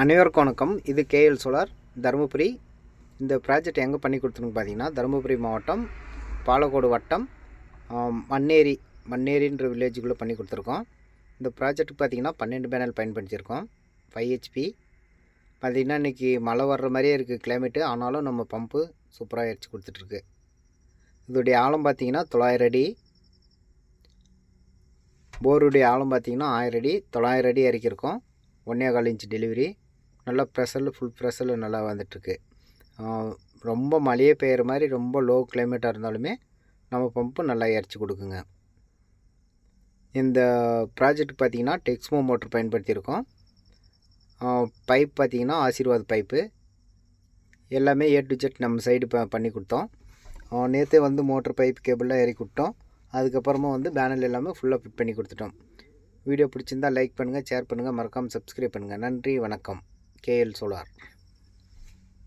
அனைவருக்கும் வணக்கம். இது கேஎல் சோலார் தருமபுரி. இந்த ப்ராஜெக்ட் எங்கே பண்ணி கொடுத்துருங்க பார்த்தீங்கன்னா, தருமபுரி மாவட்டம் பாலக்கோடு வட்டம் மன்னேரின்ற வில்லேஜுக்குள்ளே பண்ணி கொடுத்துருக்கோம். இந்த ப்ராஜெக்ட்டுக்கு பார்த்தீங்கன்னா 12 பேனல் பயன்படுத்தியிருக்கோம். 5 HP பார்த்திங்கன்னா இன்றைக்கி மழை வர்ற மாதிரியே இருக்குது கிளைமேட்டு. ஆனாலும் நம்ம பம்பு சூப்பராக எரிச்சு கொடுத்துட்ருக்கு. இதோடைய ஆழம் பார்த்திங்கன்னா 900 அடி. போருடைய ஆழம் பார்த்திங்கன்னா 1000 அடி. 900 அடி இறக்கியிருக்கோம். 1.25 இன்ச் டெலிவரி. நல்லா ப்ரெஷரில் ஃபுல் ப்ரெஷரில் நல்லா வந்துட்டுருக்கு. ரொம்ப மழையே பெய்கிற மாதிரி ரொம்ப லோ கிளைமேட்டாக இருந்தாலுமே நம்ம பம்பு நல்லா இறச்சி கொடுக்குங்க. இந்த ப்ராஜெக்ட் பார்த்திங்கன்னா டெக்ஸ்மோ மோட்ரு பயன்படுத்தியிருக்கோம். பைப் பார்த்திங்கன்னா ஆசீர்வாத் பைப்பு. எல்லாமே A to Z நம்ம சைடு பண்ணி கொடுத்தோம். நேற்றே மோட்ரு பைப் கேபிளாக இறக்கி விட்டோம். அதுக்கப்புறமா பேனல் எல்லாமே ஃபுல்லாக ஃபிட் பண்ணி கொடுத்துட்டோம். வீடியோ பிடிச்சிருந்தால் லைக் பண்ணுங்கள், ஷேர் பண்ணுங்கள், மறக்காமல் சப்ஸ்கிரைப் பண்ணுங்கள். நன்றி, வணக்கம். KL solar.